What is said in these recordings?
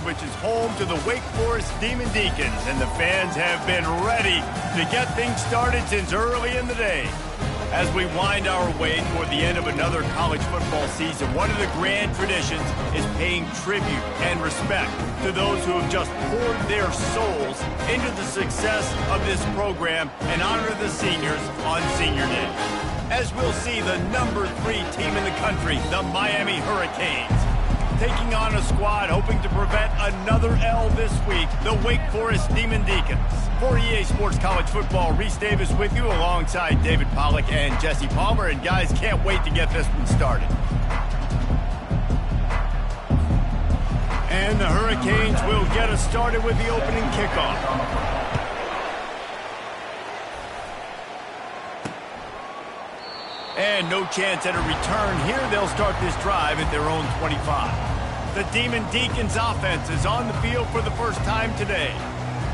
which is home to the Wake Forest Demon Deacons, and the fans have been ready to get things started since early in the day. As we wind our way toward the end of another college football season, one of the grand traditions is paying tribute and respect to those who have just poured their souls into the success of this program and honor the seniors on Senior Day. As we'll see the number 3 team in the country, the Miami Hurricanes, taking on a squad hoping to prevent another L this week, the Wake Forest Demon Deacons. For EA Sports College Football, Reese Davis with you alongside David Pollack and Jesse Palmer. And guys, can't wait to get this one started. And the Hurricanes will get us started with the opening kickoff. And no chance at a return here. They'll start this drive at their own 25. The Demon Deacons offense is on the field for the first time today.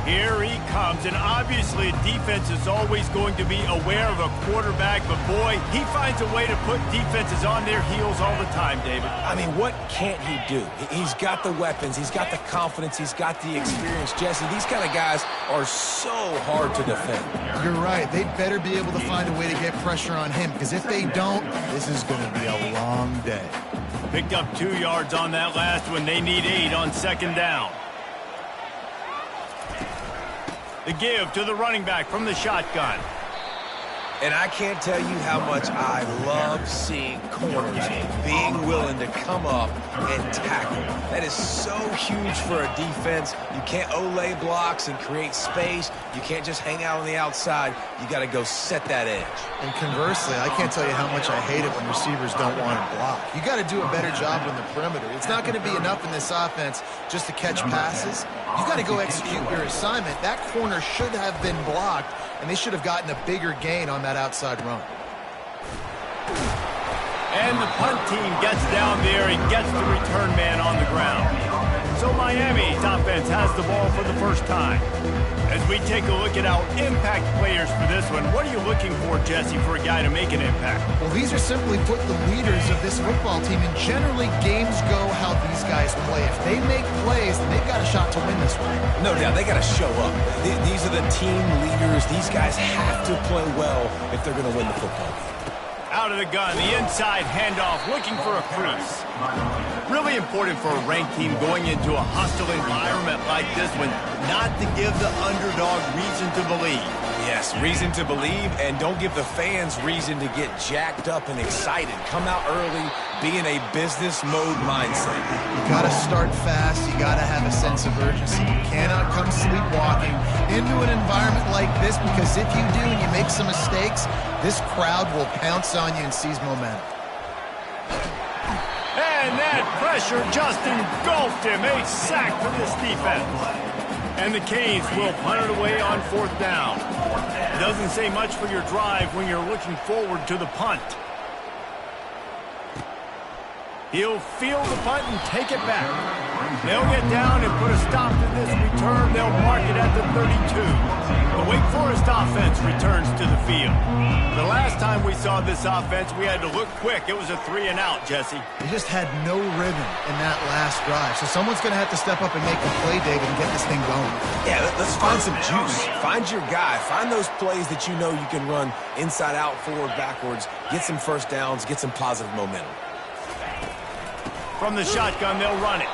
Here he comes, and obviously defense is always going to be aware of a quarterback, but boy, he finds a way to put defenses on their heels all the time, David. I mean, what can't he do? He's got the weapons, he's got the confidence, he's got the experience. Jesse, these kind of guys are so hard to defend. You're right. They better be able to find a way to get pressure on him, because if they don't, this is going to be a long day. Picked up 2 yards on that last one. They need 8 on second down. The give to the running back from the shotgun. And I can't tell you how much I love seeing corners being willing to come up and tackle. That is so huge for a defense. You can't Olay blocks and create space. You can't just hang out on the outside. You got to go set that edge. And conversely, I can't tell you how much I hate it when receivers don't want to block. You got to do a better job on the perimeter. It's not going to be enough in this offense just to catch passes. You got to go execute your assignment. That corner should have been blocked, and they should have gotten a bigger gain on that outside run. And the punt team gets down there and gets the return man on the ground. So Miami's offense has the ball for the first time. As we take a look at our impact players for this one, what are you looking for, Jesse, for a guy to make an impact? Well, these are simply put the leaders of this football team, and generally games go how these guys play. If they make plays, then they've got a shot to win this one. No doubt, they got to show up. These are the team leaders. These guys have to play well if they're going to win the football game. Out of the gun, the inside handoff, looking for a crease. Really important for a ranked team going into a hostile environment like this one, not to give the underdog reason to believe. Yes, reason to believe, and don't give the fans reason to get jacked up and excited. Come out early, be in a business mode mindset. You got to start fast. You got to have a sense of urgency. You cannot come sleepwalking into an environment like this, because if you do and you make some mistakes, this crowd will pounce on you and seize momentum. And that pressure just engulfed him. A sack for this defense. And the Canes will punt it away on 4th down. Doesn't say much for your drive when you're looking forward to the punt. He'll field the punt and take it back. They'll get down and put a stop to this return. They'll mark it at the 32. The Wake Forest offense returns to the field. The last time we saw this offense, we had to look quick. It was a 3-and-out, Jesse. They just had no rhythm in that last drive. So someone's going to have to step up and make a play, David, and get this thing going. Yeah, let's find some juice. Find your guy. Find those plays that you know you can run inside out, forward, backwards. Get some first downs. Get some positive momentum. From the shotgun, they'll run it.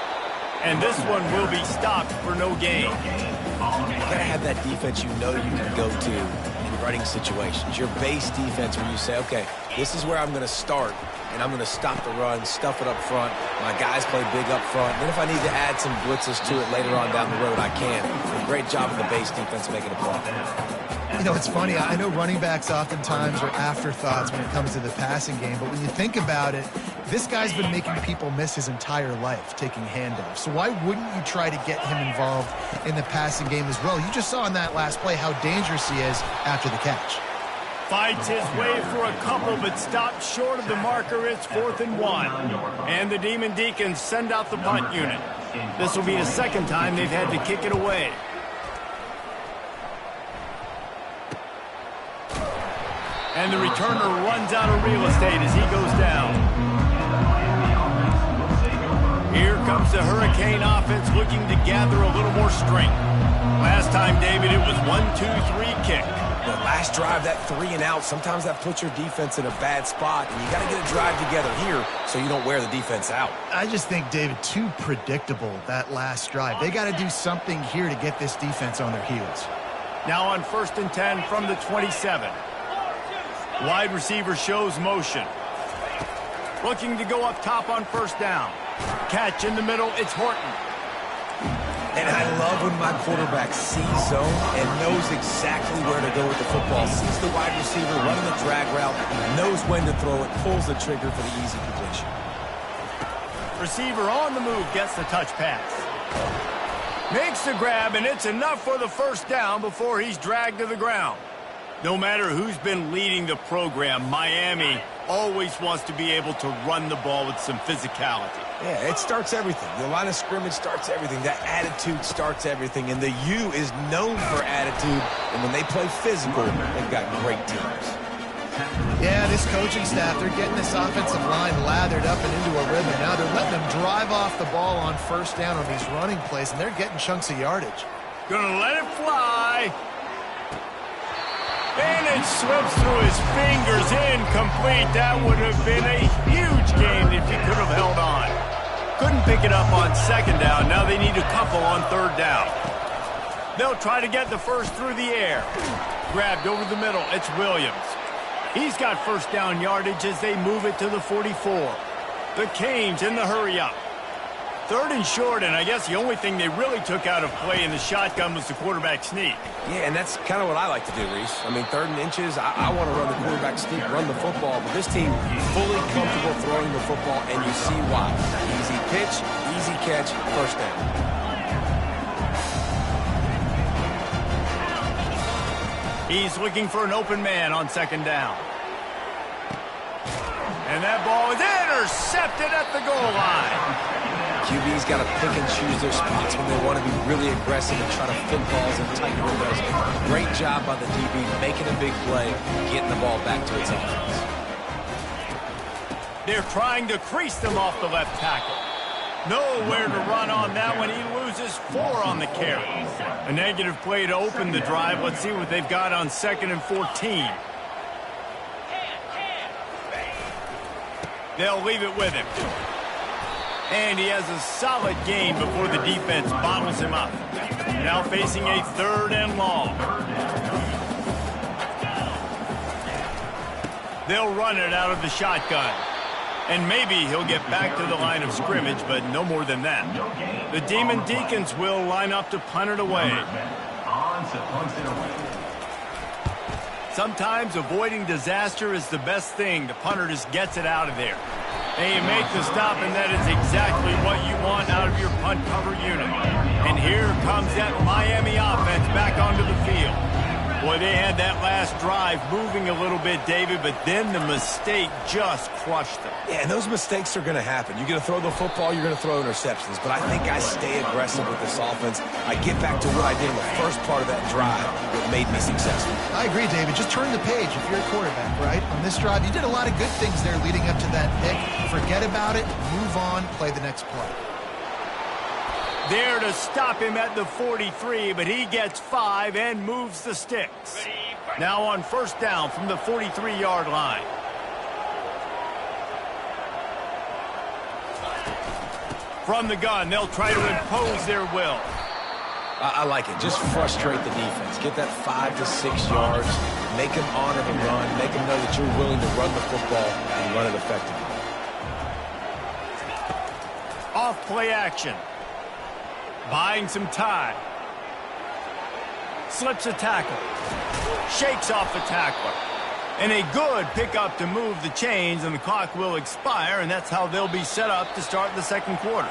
And this one will be stopped for no gain. You gotta have that defense you know you can go to in running situations. Your base defense where you say, okay, this is where I'm going to start, and I'm going to stop the run, stuff it up front. My guys play big up front. Then if I need to add some blitzes to it later on down the road, I can. A great job of the base defense making a play. You know, it's funny. I know running backs oftentimes are afterthoughts when it comes to the passing game, but when you think about it, this guy's been making people miss his entire life taking handoffs. So why wouldn't you try to get him involved in the passing game as well? You just saw in that last play how dangerous he is after the catch. Fights his way for a couple, but stopped short of the marker. It's 4th and 1. And the Demon Deacons send out the punt unit. This will be the second time they've had to kick it away. And the returner runs out of real estate as he goes down. Here comes the Hurricane offense looking to gather a little more strength. Last time, David, it was 1-2-3 kick. The last drive, that 3 and out, sometimes that puts your defense in a bad spot, and you got to get a drive together here so you don't wear the defense out. I just think, David, too predictable, that last drive. They got to do something here to get this defense on their heels. Now on 1st and 10 from the 27. Wide receiver shows motion. Looking to go up top on 1st down. Catch in the middle, it's Horton. And I love when my quarterback sees zone and knows exactly where to go with the football. Sees the wide receiver running the drag route, knows when to throw it, pulls the trigger for the easy completion. Receiver on the move gets the touch pass. Makes the grab, and it's enough for the 1st down before he's dragged to the ground. No matter who's been leading the program, Miami always wants to be able to run the ball with some physicality. Yeah, it starts everything. The line of scrimmage starts everything. That attitude starts everything. And the U is known for attitude. And when they play physical, they've got great teams. Yeah, this coaching staff, they're getting this offensive line lathered up and into a rhythm. Now they're letting them drive off the ball on 1st down on these running plays, and they're getting chunks of yardage. Gonna let it fly. And it slips through his fingers, incomplete. That would have been a huge gain if he could have held on. Couldn't pick it up on 2nd down. Now they need a couple on 3rd down. They'll try to get the 1st through the air. Grabbed over the middle. It's Williams. He's got 1st down yardage as they move it to the 44. The Canes in the hurry-up. 3rd and short, and I guess the only thing they really took out of play in the shotgun was the quarterback sneak. Yeah, and that's kind of what I like to do, Reese. I mean, 3rd and inches, I want to run the quarterback sneak, run the football, but this team fully comfortable throwing the football, and you see why. Easy pitch, easy catch, 1st down. He's looking for an open man on 2nd down. And that ball is intercepted at the goal line. QB's got to pick and choose their spots when they want to be really aggressive and try to fit balls in tight windows. Great job by the DB making a big play, getting the ball back to its offense. They're trying to crease them off the left tackle. Nowhere to run on that one. He loses 4 on the carry. A negative play to open the drive. Let's see what they've got on 2nd and 14. They'll leave it with him. And he has a solid gain before the defense bottles him up. Now facing a 3rd and long. They'll run it out of the shotgun. And maybe he'll get back to the line of scrimmage, but no more than that. The Demon Deacons will line up to punt it away. Sometimes avoiding disaster is the best thing. The punter just gets it out of there. And you make the stop, and that is exactly what you want out of your punt cover unit. And here comes that Miami offense back onto the field. Boy, they had that last drive moving a little bit, David, but then the mistake just crushed them. Yeah, and those mistakes are going to happen. You're going to throw the football, you're going to throw interceptions. But I think I stay aggressive with this offense. I get back to what I did in the first part of that drive that made me successful. I agree, David. Just turn the page if you're a quarterback, right? On this drive, you did a lot of good things there leading up to that pick. Forget about it, move on, play the next play. There to stop him at the 43, but he gets 5 and moves the sticks. Now on 1st down from the 43-yard line. From the gun, they'll try to impose their will. I like it. Just frustrate the defense. Get that 5 to 6 yards. Make them honor the run. Make them know that you're willing to run the football and run it effectively. Off play action. Buying some time. Slips a tackle. Shakes off the tackler. And a good pickup to move the chains, and the clock will expire, and that's how they'll be set up to start the 2nd quarter.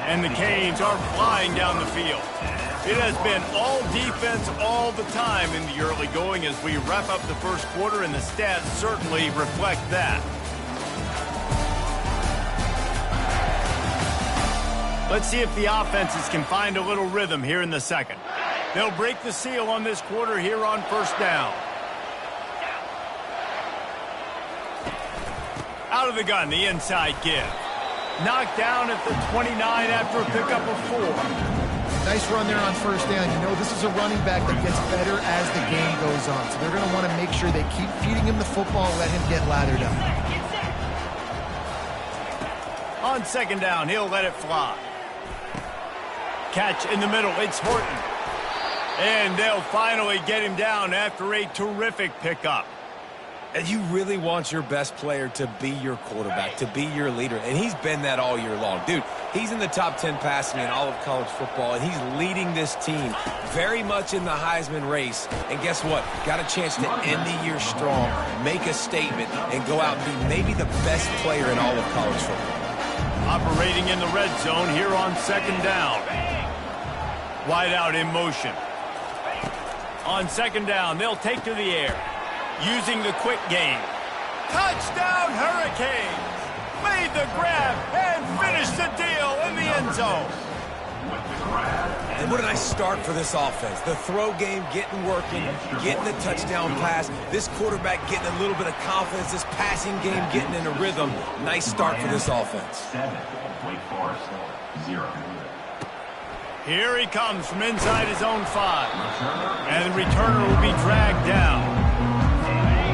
And the Canes are flying down the field. It has been all defense all the time in the early going as we wrap up the 1st quarter, and the stats certainly reflect that. Let's see if the offenses can find a little rhythm here in the 2nd. They'll break the seal on this quarter here on 1st down. Out of the gun, the inside give. knocked down at the 29 after a pickup of 4. Nice run there on first down. You know, this is a running back that gets better as the game goes on. So they're going to want to make sure they keep feeding him the football and let him get lathered up. On second down, he'll let it fly. Catch in the middle. It's Horton. And they'll finally get him down after a terrific pickup. And you really want your best player to be your quarterback, to be your leader. And he's been that all year long. Dude, he's in the top 10 passing in all of college football, and he's leading this team very much in the Heisman race. And guess what? Got a chance to end the year strong, make a statement, and go out and be maybe the best player in all of college football. Operating in the red zone here on second down. Wide out in motion. On second down, they'll take to the air. Using the quick game. Touchdown Hurricanes! Made the grab and finished the deal in the end zone. And what a nice start for this offense. The throw game getting working, getting the touchdown pass. This quarterback getting a little bit of confidence. This passing game getting in a rhythm. Nice start for this offense. 7, Wake Forest, 0. Here he comes from inside his own 5. And the returner will be dragged down.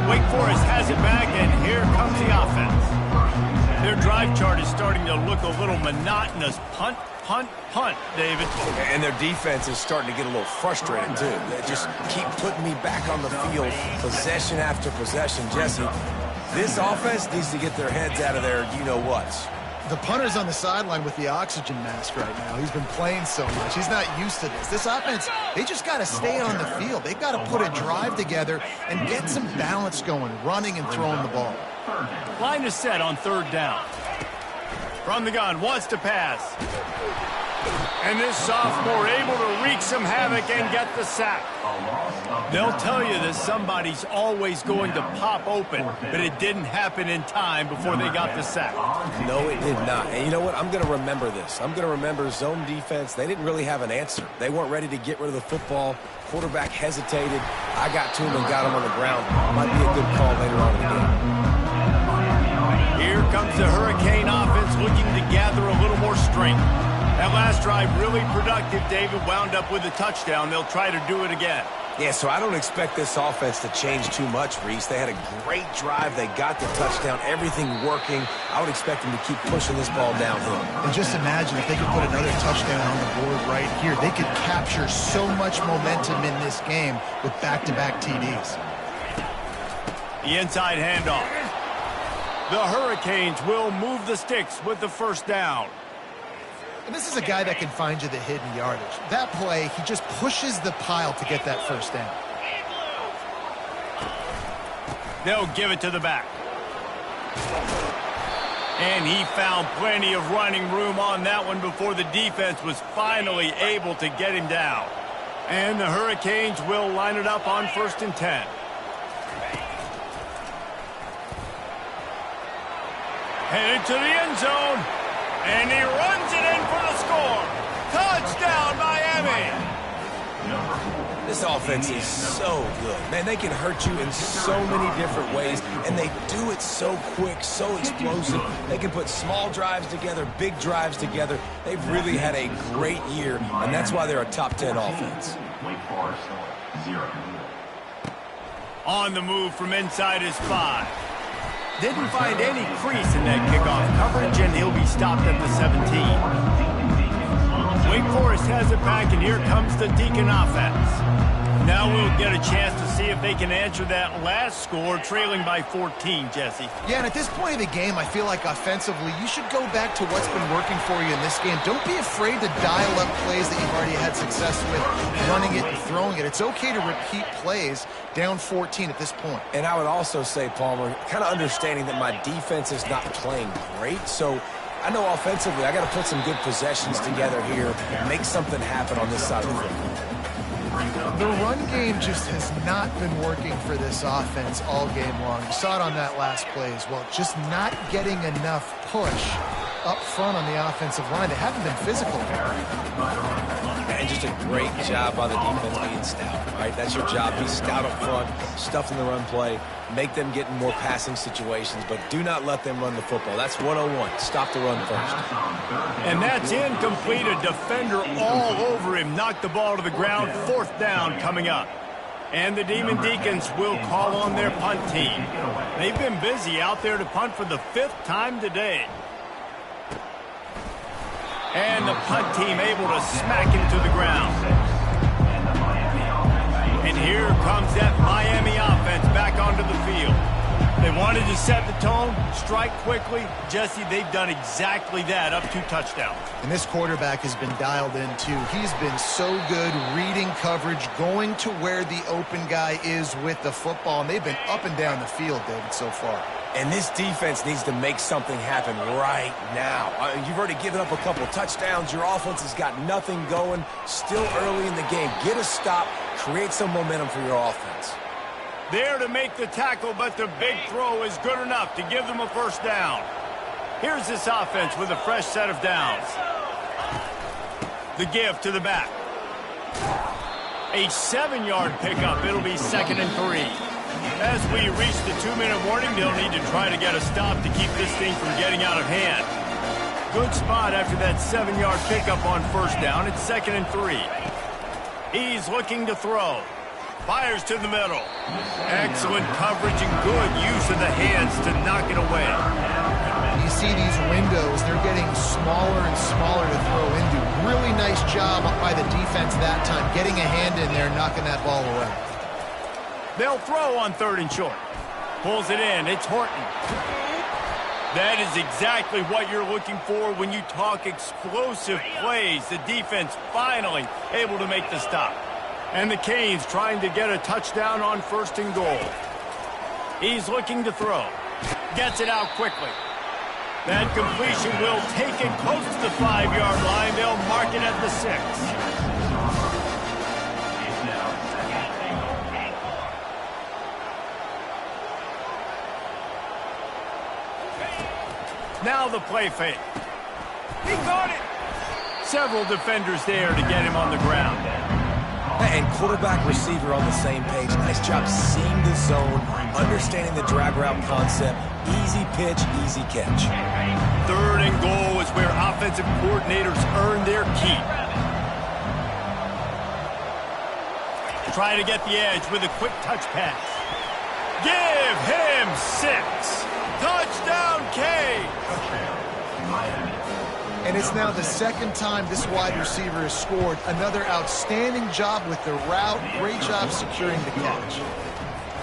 Wake Forest has it back, and here comes the offense. Their drive chart is starting to look a little monotonous. Punt, punt, punt, David. And their defense is starting to get a little frustrated, too. They just keep putting me back on the field, possession after possession. Jesse, this offense needs to get their heads out of their you-know-whats. The punter's on the sideline with the oxygen mask right now. He's been playing so much. He's not used to this. This offense, they just got to stay on the field. They've got to put a drive together and get some balance going, running and throwing the ball. Line is set on third down. From the gun, wants to pass. And this sophomore able to wreak some havoc and get the sack. They'll tell you that somebody's always going to pop open, but it didn't happen in time before they got the sack. No, it did not. And you know what? I'm going to remember this. I'm going to remember zone defense. They didn't really have an answer. They weren't ready to get rid of the football. Quarterback hesitated. I got to him and got him on the ground. Might be a good call later on in the game. Here comes the Hurricane offense looking to gather a little more strength. That last drive really productive. David wound up with a touchdown. They'll try to do it again. Yeah, so I don't expect this offense to change too much, Reese. They had a great drive. They got the touchdown. Everything working. I would expect them to keep pushing this ball downhill. And just imagine if they could put another touchdown on the board right here. They could capture so much momentum in this game with back-to-back TDs. The inside handoff. The Hurricanes will move the sticks with the first down. And this is a guy that can find you the hidden yardage. That play, he just pushes the pile to get that first down. They'll give it to the back. And he found plenty of running room on that one before the defense was finally able to get him down. And the Hurricanes will line it up on 1st and 10. Headed to the end zone. And he runs it in for the score. Touchdown, Miami. This offense is so good. Man, they can hurt you in so many different ways, and they do it so quick, so explosive. They can put small drives together, big drives together. They've really had a great year, and that's why they're a top 10 offense. Wake Forest, 0. On the move from inside his 5. Didn't find any crease in that kickoff coverage, and he'll be stopped at the 17. Wake Forest has it back, and here comes the Deacon offense. Now we'll get a chance to see if they can answer that last score, trailing by 14, Jesse. Yeah, and at this point of the game, I feel like offensively, you should go back to what's been working for you in this game. Don't be afraid to dial up plays that you've already had success with, running it and throwing it. It's okay to repeat plays down 14 at this point. And I would also say, Palmer, kind of understanding that my defense is not playing great, so I know offensively I got to put some good possessions together here and make something happen on this side of the football. The run game just has not been working for this offense all game long. You saw it on that last play as well. Just not getting enough push up front on the offensive line. They haven't been physical. And just a great job by the defense being stout, right? That's your job. Be stout up front, stuff in the run play, make them get in more passing situations, but do not let them run the football. That's 101. Stop the run first. And that's incomplete. A defender all over him. Knocked the ball to the ground. 4th down coming up. And the Demon Deacons will call on their punt team. They've been busy out there to punt for the 5th time today. And the punt team able to smack him to the ground. And here comes that Miami offense back onto the field. They wanted to set the tone, strike quickly. Jesse, they've done exactly that, up 2 touchdowns. And this quarterback has been dialed in, too. He's been so good reading coverage, going to where the open guy is with the football. And they've been up and down the field, David, so far. And this defense needs to make something happen right now. You've already given up a couple touchdowns. Your offense has got nothing going. Still early in the game. Get a stop. Create some momentum for your offense. There to make the tackle, but the big throw is good enough to give them a 1st down. Here's this offense with a fresh set of downs. The give to the back. A 7-yard pickup. It'll be 2nd and 3. As we reach the 2-minute warning, they'll need to try to get a stop to keep this thing from getting out of hand. Good spot after that 7-yard pickup on 1st down. It's 2nd and 3. He's looking to throw. Fires to the middle. Excellent coverage and good use of the hands to knock it away. You see these windows, they're getting smaller and smaller to throw into. Really nice job by the defense that time, getting a hand in there, knocking that ball away. They'll throw on 3rd and short. Pulls it in. It's Horton. That is exactly what you're looking for when you talk explosive plays. The defense finally able to make the stop. And the Canes trying to get a touchdown on 1st and goal. He's looking to throw. Gets it out quickly. That completion will take it close to the 5-yard line. They'll mark it at the 6. Now the play fake. He got it. Several defenders there to get him on the ground. And quarterback receiver on the same page. Nice job seeing the zone, understanding the drag route concept. Easy pitch, easy catch. 3rd and goal is where offensive coordinators earn their keep. Try to get the edge with a quick touch pass. Give him 6. Touchdown, Canes. And it's now the 2nd time this wide receiver has scored. Another outstanding job with the route. Great job securing the catch.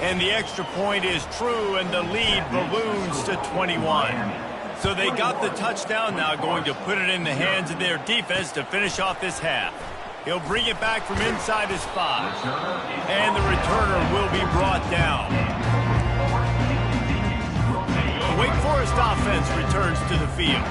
And the extra point is true, and the lead balloons to 21. So they got the touchdown, now going to put it in the hands of their defense to finish off this half. He'll bring it back from inside his 5. And the returner will be brought down. The Wake Forest offense returns to the field.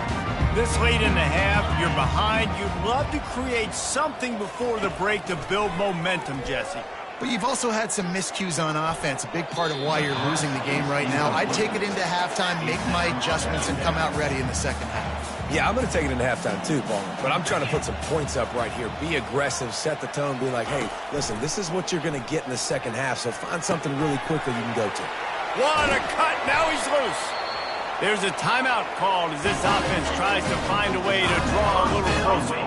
This late in the half, you're behind. You'd love to create something before the break to build momentum, Jesse. But you've also had some miscues on offense, a big part of why you're losing the game right now. I'd take it into halftime, make my adjustments, and come out ready in the 2nd half. Yeah, I'm going to take it into halftime too, Paul. But I'm trying to put some points up right here. Be aggressive, set the tone, be like, hey, listen, this is what you're going to get in the 2nd half, so find something really quickly you can go to. What a cut! Now he's loose. There's a timeout called as this offense tries to find a way to draw a little closer.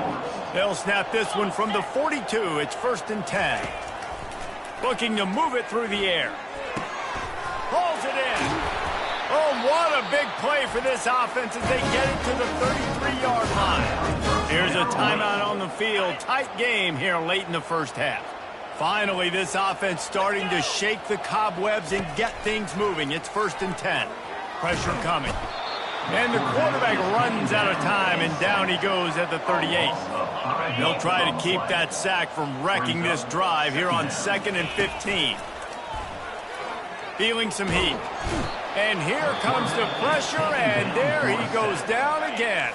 They'll snap this one from the 42. It's 1st and 10. Looking to move it through the air. Pulls it in. Oh, what a big play for this offense as they get it to the 33-yard line. Here's a timeout on the field. Tight game here late in the 1st half. Finally, this offense starting to shake the cobwebs and get things moving. It's 1st and 10. Pressure coming. And the quarterback runs out of time, and down he goes at the 38. They'll try to keep that sack from wrecking this drive here on 2nd and 15. Feeling some heat. And here comes the pressure, and there he goes down again.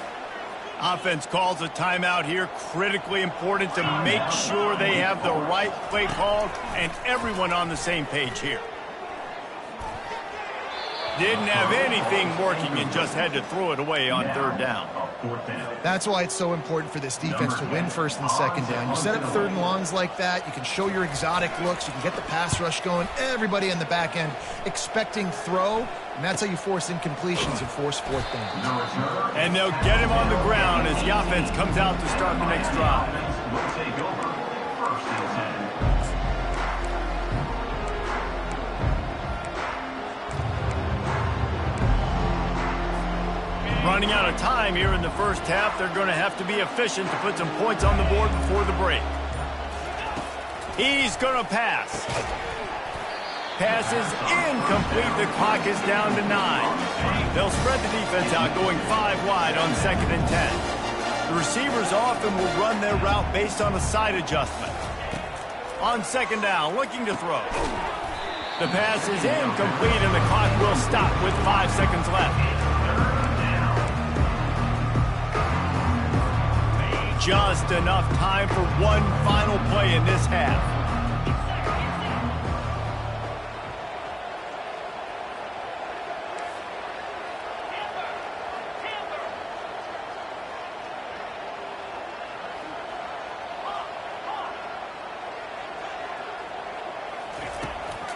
Offense calls a timeout here. Critically important to make sure they have the right play called and everyone on the same page here. Didn't have anything working and just had to throw it away on 3rd down. Fourth down. That's why it's so important for this defense to win first and second down. You set up third and longs like that, you can show your exotic looks, you can get the pass rush going, everybody in the back end expecting throw, and that's how you force incompletions and force fourth down. And they'll get him on the ground as the offense comes out to start the next drive. Will take over. First and 10. Running out of time here in the first half, they're going to have to be efficient to put some points on the board before the break. He's going to pass. Pass is incomplete. The clock is down to 9. They'll spread the defense out, going 5 wide on second and 10. The receivers often will run their route based on a side adjustment. On second down, looking to throw. The pass is incomplete, and the clock will stop with 5 seconds left. Just enough time for one final play in this half.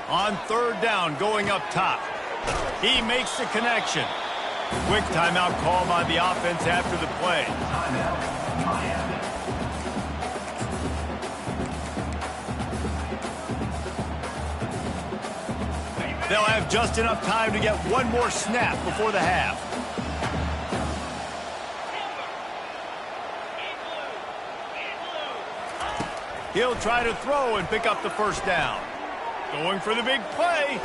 On third down, going up top. He makes the connection. Quick timeout call by the offense after the play. They'll have just enough time to get one more snap before the half. He'll try to throw and pick up the first down. Going for the big play.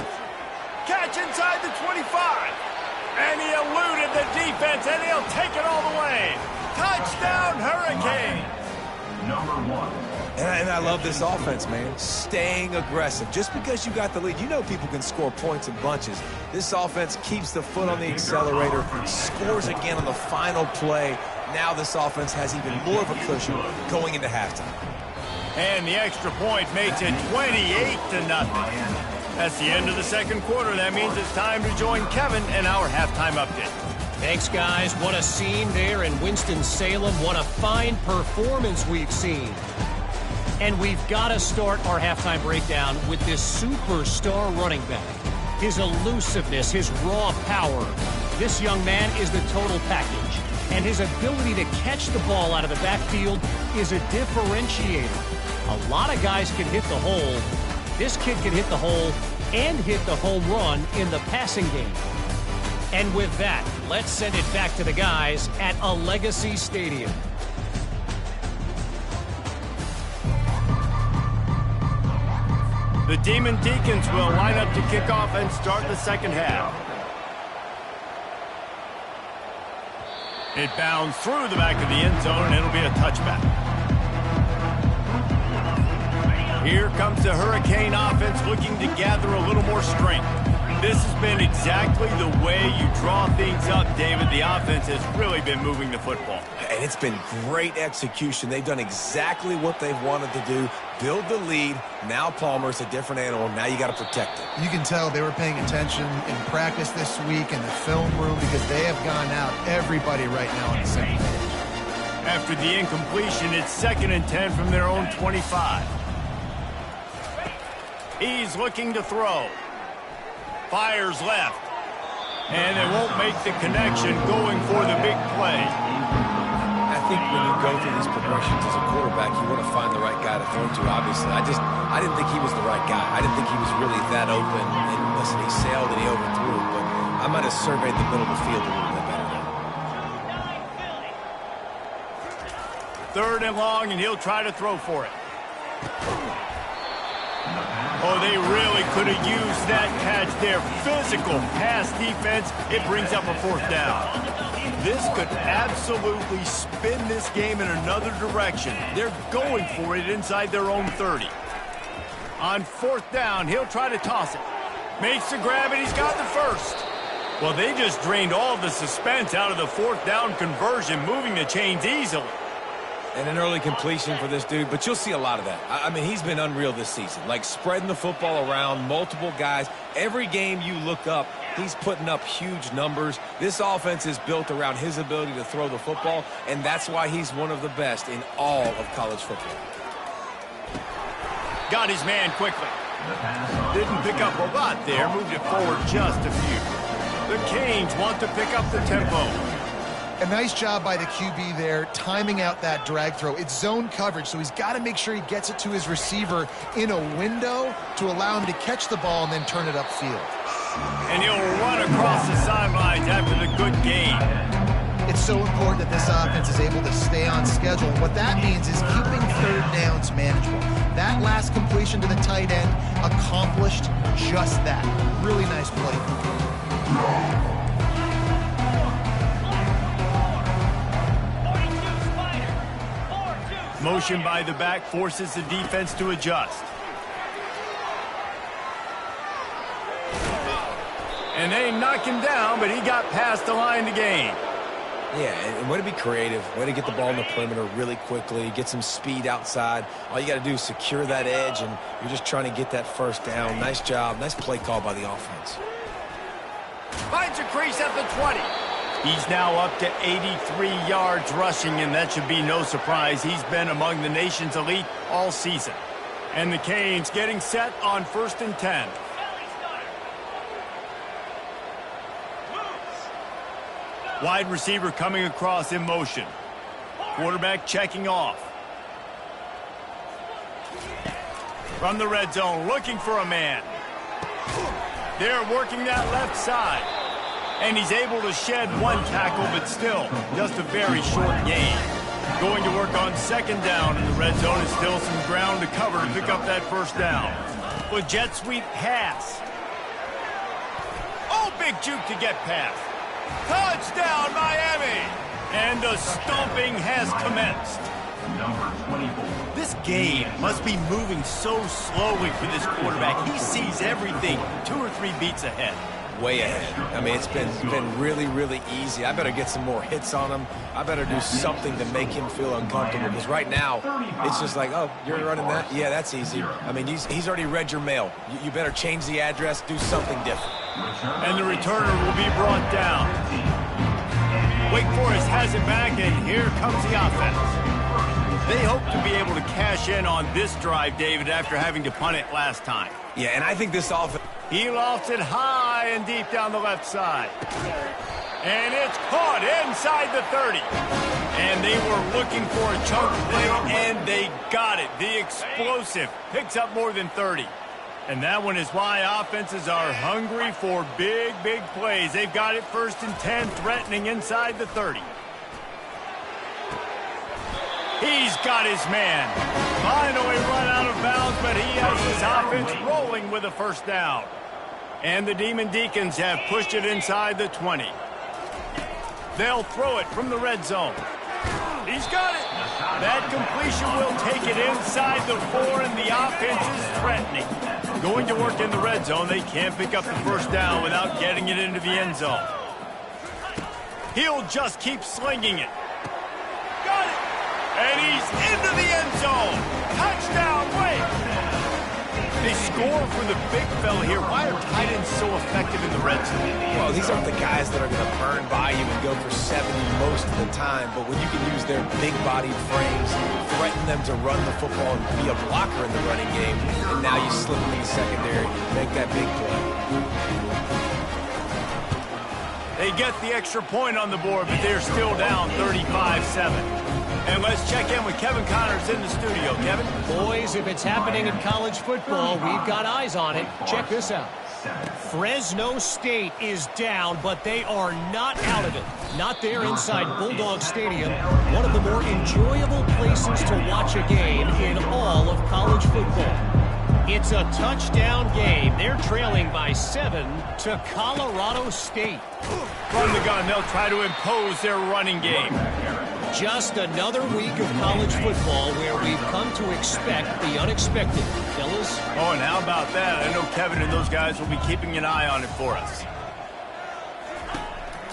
Catch inside the 25. And he eluded the defense, and he'll take it all the way. Touchdown, Hurricane. Number 1. And I love this offense, man. Staying aggressive. Just because you got the lead, you know people can score points in bunches. This offense keeps the foot on the accelerator, scores again on the final play. Now this offense has even more of a cushion going into halftime. And the extra point makes it 28-0. That's the end of the second quarter. That means it's time to join Kevin in our halftime update. Thanks, guys. What a scene there in Winston-Salem. What a fine performance we've seen. And we've got to start our halftime breakdown with this superstar running back. His elusiveness, his raw power. This young man is the total package. And his ability to catch the ball out of the backfield is a differentiator. A lot of guys can hit the hole. This kid can hit the hole and hit the home run in the passing game. And with that, let's send it back to the guys at a Legacy Stadium. The Demon Deacons will line up to kick off and start the second half. It bounds through the back of the end zone, and it'll be a touchback. Here comes the Hurricane offense looking to gather a little more strength. This has been exactly the way you draw things up, David. The offense has really been moving the football. And it's been great execution. They've done exactly what they've wanted to do. Build the lead. Now Palmer's a different animal. Now you got to protect it. You can tell they were paying attention in practice this week in the film room because they have gone out, everybody right now on the same page. After the incompletion, it's 2nd and 10 from their own 25. He's looking to throw. Fires left. And they won't make the connection going for the big play. I think when you go through these progressions as a quarterback, you want to find the right guy to throw to, obviously. I didn't think he was the right guy. I didn't think he was really that open. And listen, he sailed and he overthrew it, but I might have surveyed the middle of the field a little bit better there. 3rd and long, and he'll try to throw for it. Oh, they really could have used that catch there. Physical pass defense. It brings up a 4th down. This could absolutely spin this game in another direction. They're going for it inside their own 30. On 4th down, he'll try to toss it. Makes the grab, and he's got the first. Well, they just drained all the suspense out of the 4th down conversion, moving the chains easily. And an early completion for this dude, but you'll see a lot of that. I mean, he's been unreal this season, like spreading the football around, multiple guys. Every game you look up, he's putting up huge numbers. This offense is built around his ability to throw the football, and that's why he's one of the best in all of college football. Got his man quickly. Didn't pick up a lot there, moved it forward just a few. The Canes want to pick up the tempo. A nice job by the QB there, timing out that drag throw. It's zone coverage, so he's got to make sure he gets it to his receiver in a window to allow him to catch the ball and then turn it upfield. And he'll run across the sidelines after the good gain. It's so important that this offense is able to stay on schedule. And what that means is keeping third downs manageable. That last completion to the tight end accomplished just that. Really nice play. Motion by the back forces the defense to adjust. And they knock him down, but he got past the line to gain. Yeah, and way to be creative, way to get the ball in the perimeter really quickly, get some speed outside. All you got to do is secure that edge, and you're just trying to get that first down. Nice job, nice play call by the offense. Finds a crease at the 20. He's now up to 83 yards rushing, and that should be no surprise. He's been among the nation's elite all season. And the Canes getting set on 1st and 10. Wide receiver coming across in motion. Quarterback checking off. From the red zone, looking for a man. They're working that left side. And he's able to shed one tackle, but still just a very short gain. Going to work on 2nd down in the red zone is still some ground to cover to pick up that first down. With jet sweep pass. Oh, big juke to get past. Touchdown, Miami! And the stomping has commenced. Number 24. This game must be moving so slowly for this quarterback. He sees everything 2 or 3 beats ahead. Way ahead. I mean, it's been really, really easy. I better get some more hits on him. I better do something to make him feel uncomfortable, because right now, it's just like, oh, you're running that? Yeah, that's easy. I mean, he's already read your mail. You better change the address, do something different. And the returner will be brought down. Wake Forest has it back, and here comes the offense. They hope to be able to cash in on this drive, David, after having to punt it last time. Yeah, and I think this offense... He lofts it high and deep down the left side. And it's caught inside the 30. And they were looking for a chunk play, and they got it. The explosive picks up more than 30. And that one is why offenses are hungry for big, big plays. They've got it 1st and 10, threatening inside the 30. He's got his man. Finally run out of bounds, but he has his offense rolling with a first down. And the Demon Deacons have pushed it inside the 20. They'll throw it from the red zone. He's got it. That completion will take it inside the 4, and the offense is threatening. Going to work in the red zone. They can't pick up the first down without getting it into the end zone. He'll just keep slinging it. Got it. And he's into the end zone. Touchdown, Wake. They score for the big fella here. Why are tight ends so effective in the red zone? Well, these aren't the guys that are going to burn by you and go for 70 most of the time, but when you can use their big-bodied frames, threaten them to run the football and be a blocker in the running game, and now you slip them in the secondary, make that big play. They get the extra point on the board, but they're still down 35-7. And let's check in with Kevin Connors in the studio. Kevin? Boys, if it's happening in college football, we've got eyes on it. Check this out. Fresno State is down, but they are not out of it. Not there inside Bulldog Stadium, one of the more enjoyable places to watch a game in all of college football. It's a touchdown game. They're trailing by 7 to Colorado State. From the gun, they'll try to impose their running game. Just another week of college football where we've come to expect the unexpected, fellas. Oh, and how about that? I know Kevin and those guys will be keeping an eye on it for us.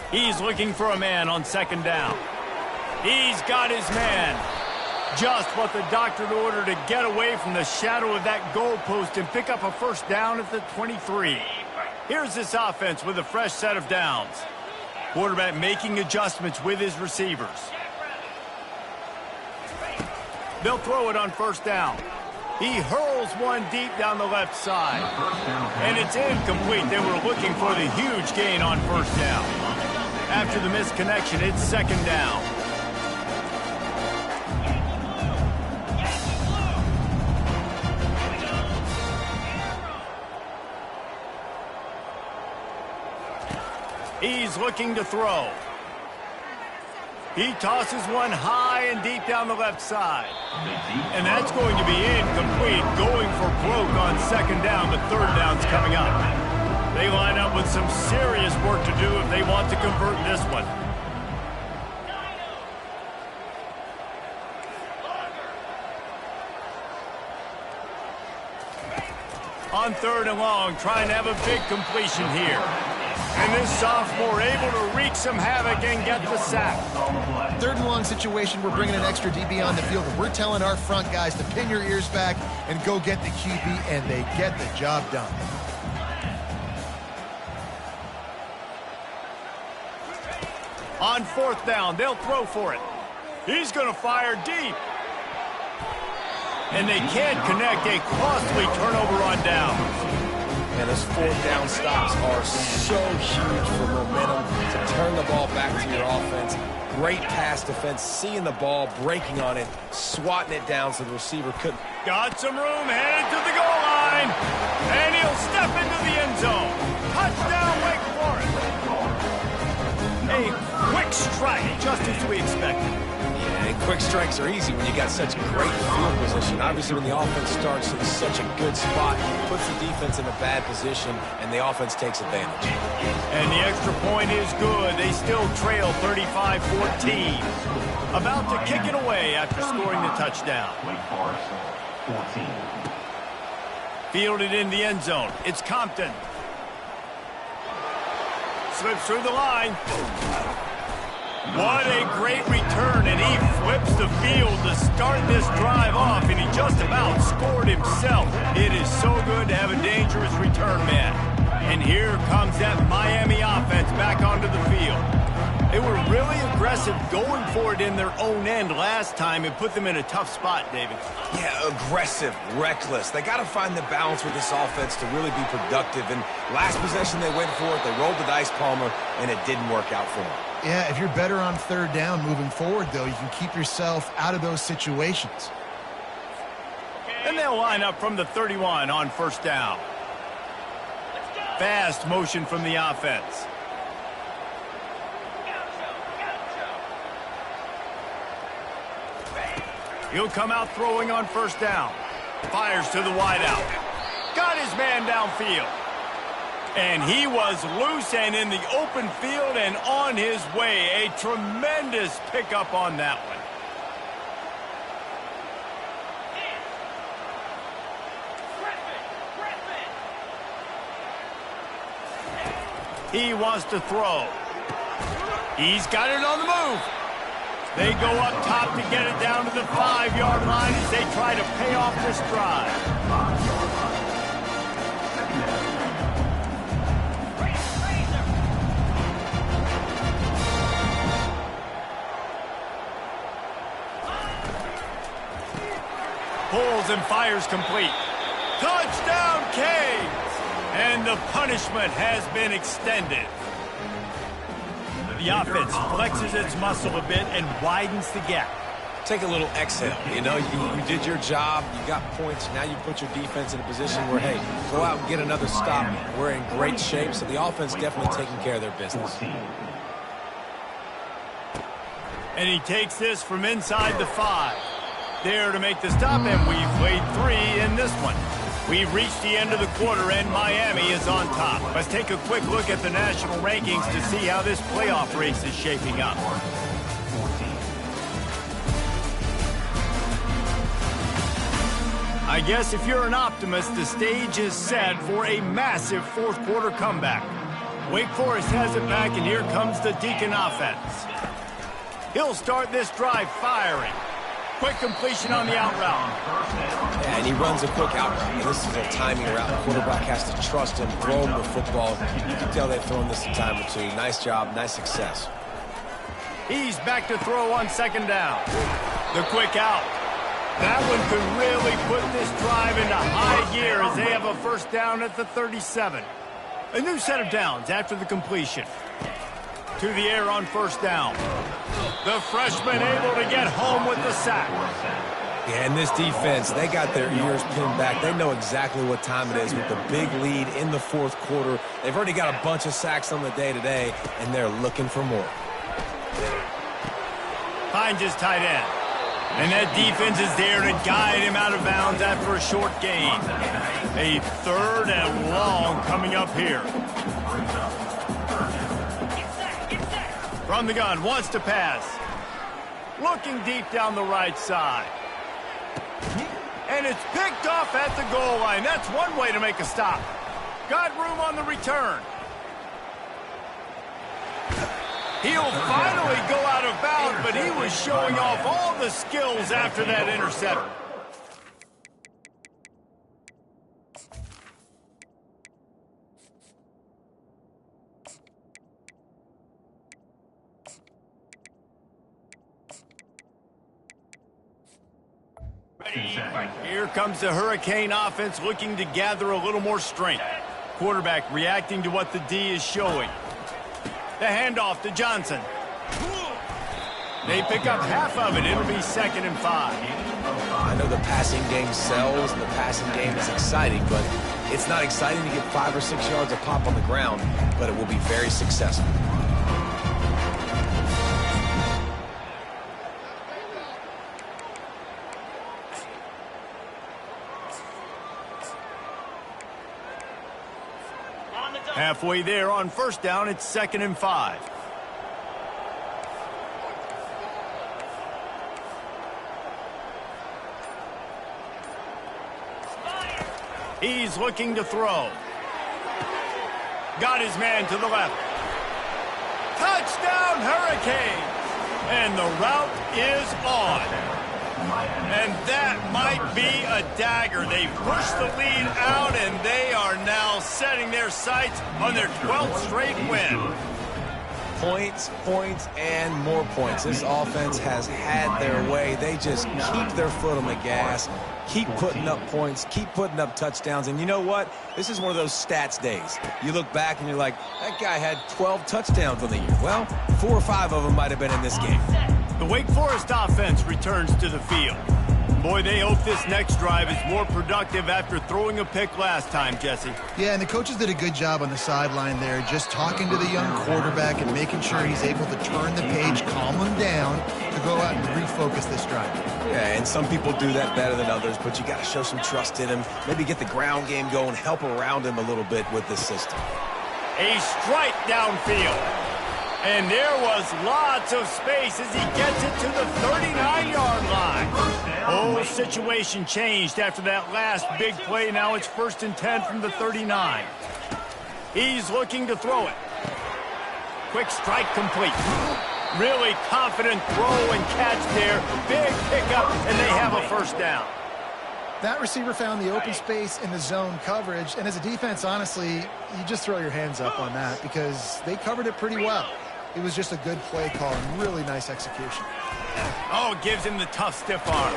He's looking for a man on 2nd down. He's got his man. Just what the doctor ordered to get away from the shadow of that goalpost and pick up a first down at the 23. Here's this offense with a fresh set of downs. Quarterback making adjustments with his receivers. They'll throw it on first down. He hurls one deep down the left side. And it's incomplete. They were looking for the huge gain on first down. After the missed connection, it's second down. He's looking to throw. He tosses one high and deep down the left side. And that's going to be incomplete, going for broke on second down. The third down's coming up. They line up with some serious work to do if they want to convert this one. On third and long, trying to have a big completion here. And this sophomore able to wreak some havoc and get the sack. Third and long situation, we're bringing an extra DB on the field, and we're telling our front guys to pin your ears back and go get the QB, and they get the job done. On fourth down, they'll throw for it. He's going to fire deep. And they can't connect, a costly turnover on down. And those fourth down stops are so huge for momentum to turn the ball back to your offense. Great pass defense, seeing the ball, breaking on it, swatting it down so the receiver couldn't. Got some room, headed to the goal line. And he'll step into the end zone. Touchdown, Wake Forest. A quick strike, just as we expected. Yeah, and quick strikes are easy when you got such great field position. Obviously, when the offense starts in such a good spot, puts the defense in a bad position, and the offense takes advantage. And the extra point is good. They still trail 35-14. About to kick it away after scoring the touchdown. Wake Forest, 14. Fielded in the end zone. It's Compton. Slips through the line. What a great return, and he flips the field to start this drive off, and he just about scored himself. It is so good to have a dangerous return man. And here comes that Miami offense back onto the field. They were really aggressive going for it in their own end last time and put them in a tough spot, David. Yeah, aggressive, reckless. They got to find the balance with this offense to really be productive. And last possession they went for it, they rolled the dice, Palmer, and it didn't work out for them. Yeah, if you're better on third down moving forward, though, you can keep yourself out of those situations. And they'll line up from the 31 on first down. Fast motion from the offense. He'll come out throwing on first down. Fires to the wideout. Got his man downfield. And he was loose and in the open field and on his way. A tremendous pickup on that one. He wants to throw. He's got it on the move. They go up top to get it down to the 5-yard line as they try to pay off this drive. Pulls and fires complete. Touchdown, Canes! And the punishment has been extended. The offense flexes its muscle a bit and widens the gap. Take a little exhale. You know, you did your job. You got points. Now you put your defense in a position where, hey, go out and get another stop. We're in great shape, so the offense definitely taking care of their business. And he takes this from inside the 5. There to make the stop, and we've played 3 in this one. We've reached the end of the quarter, and Miami is on top. Let's take a quick look at the national rankings to see how this playoff race is shaping up. I guess if you're an optimist, the stage is set for a massive fourth quarter comeback. Wake Forest has it back, and here comes the Deacon offense. He'll start this drive firing. Quick completion on the out route. Yeah, and he runs a quick out route. And this is a timing route. The quarterback has to trust him, throw him the football. You can tell they've thrown this a time or two. Nice job, nice success. He's back to throw on second down. The quick out. That one could really put this drive into high gear as they have a first down at the 37. A new set of downs after the completion. To the air on first down. The freshman able to get home with the sack. Yeah, and this defense, they got their ears pinned back. They know exactly what time it is with the big lead in the fourth quarter. They've already got a bunch of sacks on the day today, and they're looking for more. Finds his tight end. And that defense is there to guide him out of bounds after a short gain. A third and long coming up here. From the gun, wants to pass. Looking deep down the right side. And it's picked off at the goal line. That's one way to make a stop. Got room on the return. He'll finally go out of bounds, but he was showing off all the skills after that interception. Here comes the Hurricane offense looking to gather a little more strength. Quarterback reacting to what the D is showing. The handoff to Johnson. They pick up half of it. It'll be 2nd and 5. I know the passing game sells and the passing game is exciting, but it's not exciting to get 5 or 6 yards of pop on the ground, but it will be very successful. Halfway there on first down, it's 2nd and 5. He's looking to throw. Got his man to the left. Touchdown, Hurricanes! And the route is on. And that might be a dagger. They push the lead out, and they are now setting their sights on their 12th straight win. Points, points, and more points. This offense has had their way. They just keep their foot on the gas, keep putting up points, keep putting up touchdowns. And you know what? This is one of those stats days. You look back and you're like, that guy had 12 touchdowns on the year. Well, 4 or 5 of them might have been in this game. The Wake Forest offense returns to the field. Boy, they hope this next drive is more productive after throwing a pick last time, Jesse. Yeah, and the coaches did a good job on the sideline there, just talking to the young quarterback and making sure he's able to turn the page, calm him down, to go out and refocus this drive. Yeah, and some people do that better than others, but you got to show some trust in him, maybe get the ground game going, help around him a little bit with this system. A strike downfield. And there was lots of space as he gets it to the 39-yard line. Whole situation changed after that last big play. Now it's 1st and 10 from the 39. He's looking to throw it. Quick strike complete. Really confident throw and catch there. Big pickup, and they have a first down. That receiver found the open space in the zone coverage, and as a defense, honestly, you just throw your hands up on that because they covered it pretty well. It was just a good play call and really nice execution. Oh, gives him the tough stiff arm.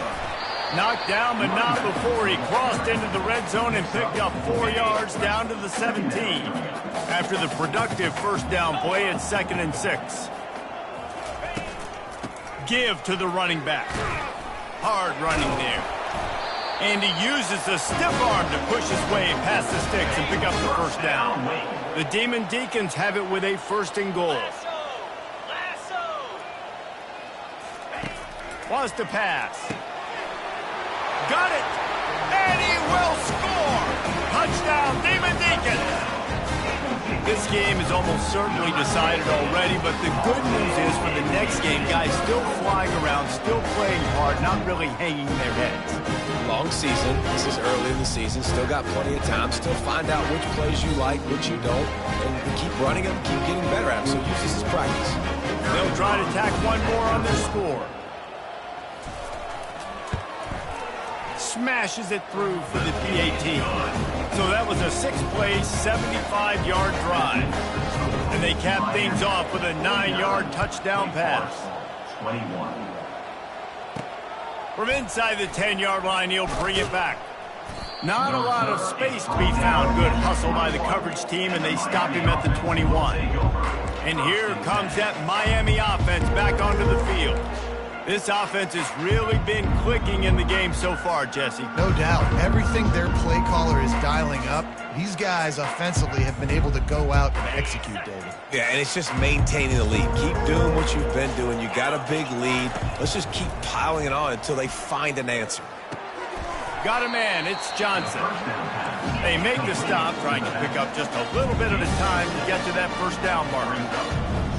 Knocked down, but not before he crossed into the red zone and picked up 4 yards down to the 17. After the productive first down play, it's 2nd and 6. Give to the running back. Hard running there. And he uses the stiff arm to push his way past the sticks and pick up the first down. The Demon Deacons have it with a 1st and goal. Wants to pass. Got it. And he will score. Touchdown, Demon Deacons. This game is almost certainly decided already, but the good news is for the next game, guys still flying around, still playing hard, not really hanging their heads. Long season. This is early in the season. Still got plenty of time. Still find out which plays you like, which you don't. And keep running them, keep getting better at them. So use this as practice. They'll try to tack one more on their score. smashes it through for the PAT. So that was a 6-play, 75-yard drive. And they cap things off with a 9-yard touchdown pass. 21. From inside the 10-yard line, he'll bring it back. Not a lot of space to be found. Good hustle by the coverage team, and they stop him at the 21. And here comes that Miami offense back onto the field. This offense has really been clicking in the game so far, Jesse. No doubt. Everything their play caller is dialing up, these guys offensively have been able to go out and execute, David. Yeah, and it's just maintaining the lead. Keep doing what you've been doing. You got a big lead. Let's just keep piling it on until they find an answer. Got a man. It's Johnson. They make the stop, trying to pick up just a little bit at a time to get to that first down mark.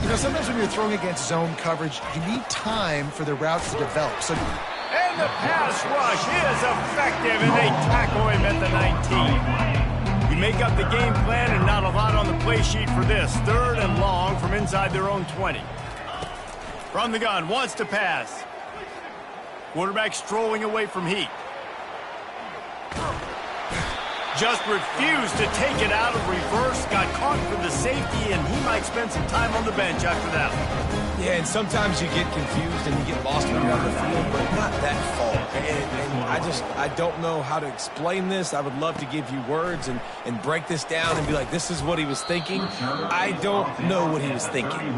You know, sometimes when you're throwing against zone coverage, you need time for the routes to develop. And the pass rush is effective, and they tackle him at the 19. You make up the game plan, and not a lot on the play sheet for this. 3rd and long from inside their own 20. From the gun, wants to pass. Quarterback strolling away from heat. Just refused to take it out of reverse, got caught for the safety, and he might spend some time on the bench after that. Yeah, and sometimes you get confused and you get lost when you're on the field, but not that far. And I don't know how to explain this. I would love to give you words and break this down and be like, this is what he was thinking. I don't know what he was thinking.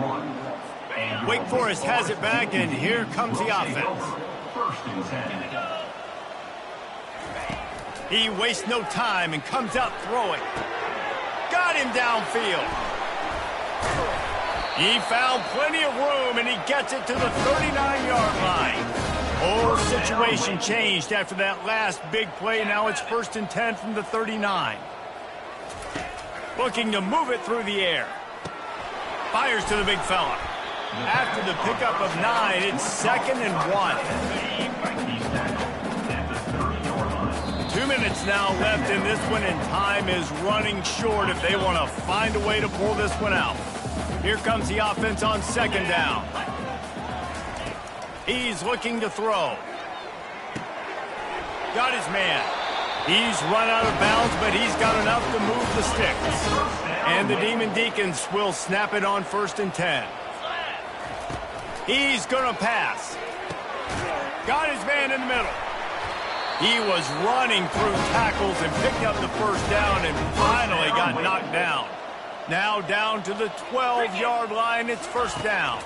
Wake Forest has it back, and here comes the offense. First and 10. He wastes no time and comes out throwing. Got him downfield. He found plenty of room, and he gets it to the 39-yard line. Whole situation changed after that last big play. Now it's 1st and 10 from the 39. Looking to move it through the air. Fires to the big fella. After the pickup of 9, it's 2nd and 1. 2 minutes now left in this one, and time is running short if they want to find a way to pull this one out. Here comes the offense on 2nd down. He's looking to throw. Got his man. He's run out of bounds, but he's got enough to move the sticks. And the Demon Deacons will snap it on 1st and 10. He's going to pass. Got his man in the middle. He was running through tackles and picked up the first down and finally got knocked down. Now down to the 12-yard line. It's 1st down.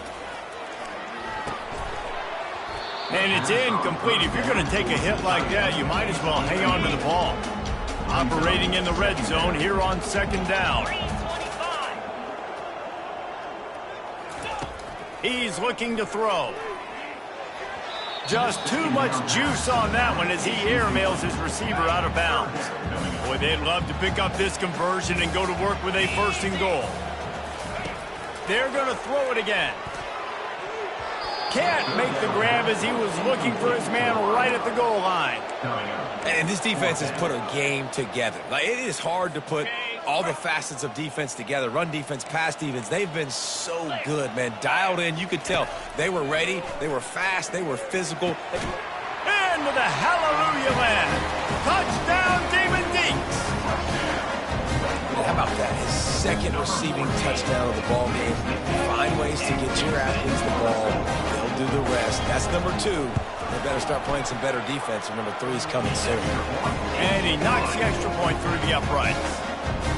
And it's incomplete. If you're going to take a hit like that, you might as well hang on to the ball. Operating in the red zone here on 2nd down. He's looking to throw. Just too much juice on that one as he airmails his receiver out of bounds. Boy, they'd love to pick up this conversion and go to work with a 1st and goal. They're going to throw it again. Can't make the grab as he was looking for his man right at the goal line. And this defense has put a game together. Like, it is hard to put all the facets of defense together. Run defense, pass defense. They've been so good, man. Dialed in. You could tell they were ready. They were fast. They were physical. And with a hallelujah land. Touchdown, Demon Deacs. How about that? His 2nd receiving touchdown of the ball game. Find ways to get your athletes the ball. They'll do the rest. That's number 2. They better start playing some better defense. Number 3's coming soon. And he knocks the extra point through the uprights.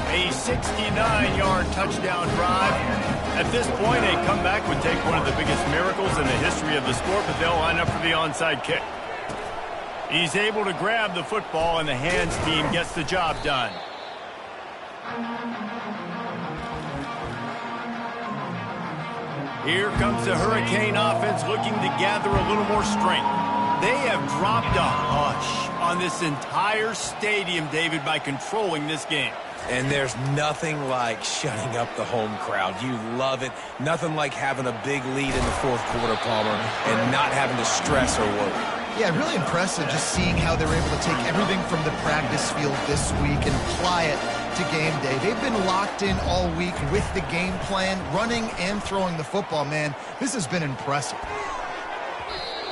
A 69-yard touchdown drive. At this point, a comeback would take one of the biggest miracles in the history of the sport, but they'll line up for the onside kick. He's able to grab the football, and the hands team gets the job done. Here comes the Hurricane offense looking to gather a little more strength. They have dropped a hush on this entire stadium, David, by controlling this game. And there's nothing like shutting up the home crowd. You love it. Nothing like having a big lead in the 4th quarter, Palmer, and not having to stress or worry. Yeah, really impressive just seeing how they're able to take everything from the practice field this week and apply it to game day. They've been locked in all week with the game plan, running and throwing the football, man. This has been impressive.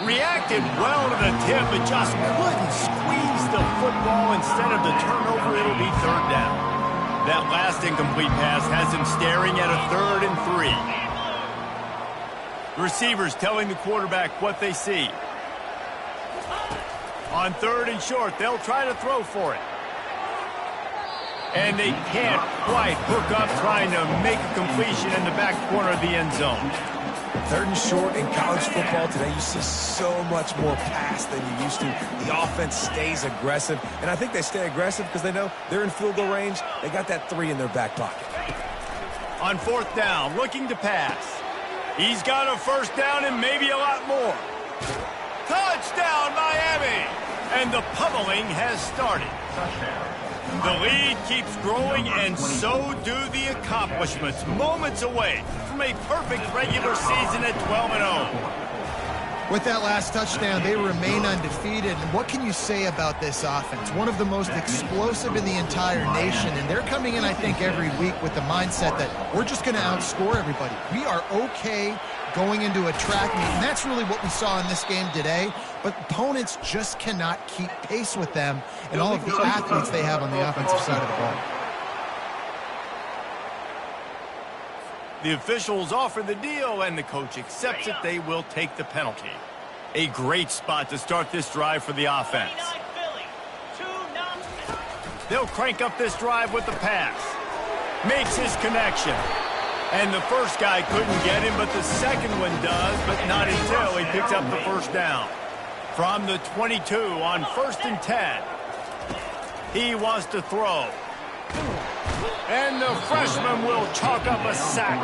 Reacted well to the tip, but just couldn't squeeze ball. Instead of the turnover, it'll be third down. That last incomplete pass has him staring at a 3rd and 3. Receivers telling the quarterback what they see. On 3rd and short, they'll try to throw for it. And they can't quite hook up trying to make a completion in the back corner of the end zone. 3rd and short in college football today, you see so much more pass than you used to. The offense stays aggressive, and I think they stay aggressive because they know they're in field goal range. They got that 3 in their back pocket. On 4th down, looking to pass. He's got a 1st down and maybe a lot more. Touchdown, Miami! And the pummeling has started. The lead keeps growing, and so do the accomplishments. Moments away from a perfect regular season at 12-0. With that last touchdown, they remain undefeated. And what can you say about this offense? One of the most explosive in the entire nation. And they're coming in, I think, every week with the mindset that we're just going to outscore everybody. We are okay going into a track meet. And that's really what we saw in this game today. But opponents just cannot keep pace with them and all of the athletes they have on the offensive side of the ball. The officials offer the deal, and the coach accepts it. They will take the penalty. A great spot to start this drive for the offense. They'll crank up this drive with the pass. Makes his connection. And the first guy couldn't get him, but the second one does, but not until he picks up the 1st down. From the 22 on 1st and 10. He wants to throw. And the freshman will chalk up a sack.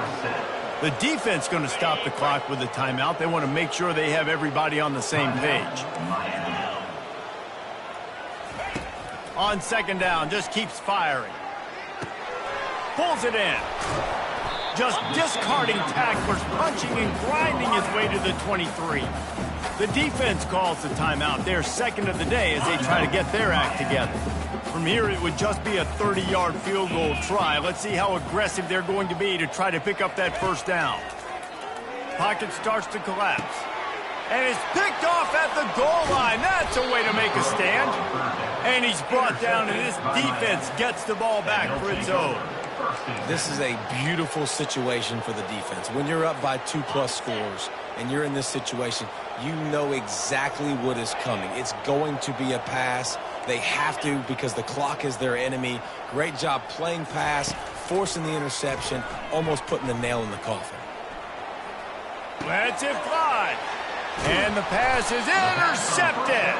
The defense going to stop the clock with a timeout. They want to make sure they have everybody on the same page. On 2nd down, just keeps firing. Pulls it in. Just discarding tacklers, punching and grinding his way to the 23. The defense calls the timeout. They're 2nd of the day as they try to get their act together. From here, it would just be a 30-yard field goal try. Let's see how aggressive they're going to be to try to pick up that 1st down. Pocket starts to collapse. And it's picked off at the goal line. That's a way to make a stand. And he's brought down, and this defense gets the ball back for its own. This is a beautiful situation for the defense. When you're up by 2+ scores and you're in this situation, you know exactly what is coming. It's going to be a pass. They have to because the clock is their enemy. Great job playing pass, forcing the interception, almost putting the nail in the coffin. Lets it fly. And the pass is intercepted.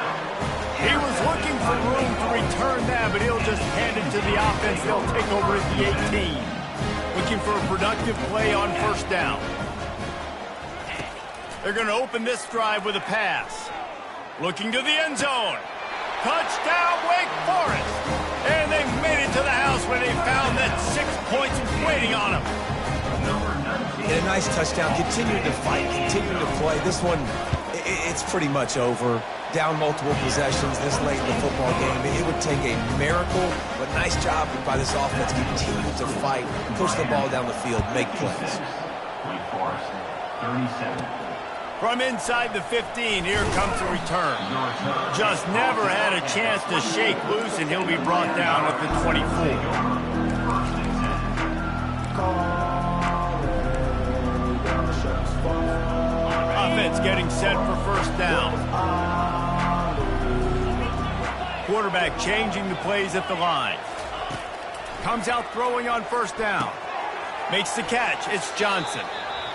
He was looking for room to return that, but he'll just hand it to the offense. They'll take over at the 18. Looking for a productive play on 1st down. They're going to open this drive with a pass. Looking to the end zone. Touchdown, Wake Forest. And they made it to the house when they found that 6 points was waiting on them. And a nice touchdown. Continuing to fight, continuing to play. This one, it's pretty much over. Down multiple possessions this late in the football game. It would take a miracle, but nice job by this offense. Continue to fight, push the ball down the field, make plays. Wake Forest, 37. From inside the 15, here comes the return. Just never had a chance to shake loose, and he'll be brought down at the 24. Offense getting set for 1st down. Quarterback changing the plays at the line. Comes out throwing on 1st down. Makes the catch. It's Johnson.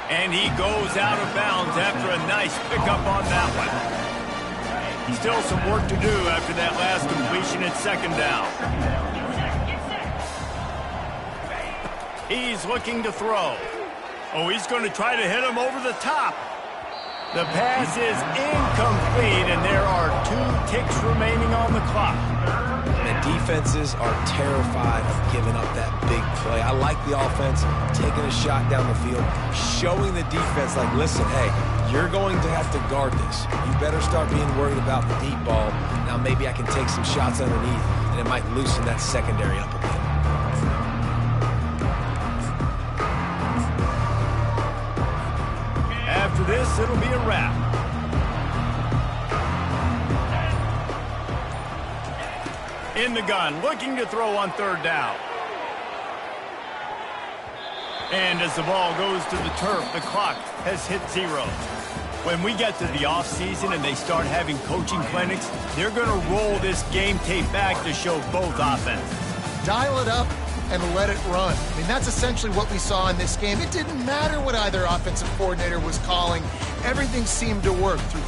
And he goes out of bounds after a nice pickup on that one. Still some work to do after that last completion at 2nd down. He's looking to throw. Oh, he's going to try to hit him over the top. The pass is incomplete, and there are 2 ticks remaining on the clock. The defenses are terrified of giving up that big play. I like the offense taking a shot down the field, showing the defense, like, listen, hey, you're going to have to guard this. You better start being worried about the deep ball. Now maybe I can take some shots underneath, and it might loosen that secondary up a bit. After this, it'll be a wrap. In the gun, looking to throw on third down. And as the ball goes to the turf, the clock has hit 0. When we get to the offseason and they start having coaching clinics, they're going to roll this game tape back to show both offenses. Dial it up and let it run. I mean, that's essentially what we saw in this game. It didn't matter what either offensive coordinator was calling. Everything seemed to work through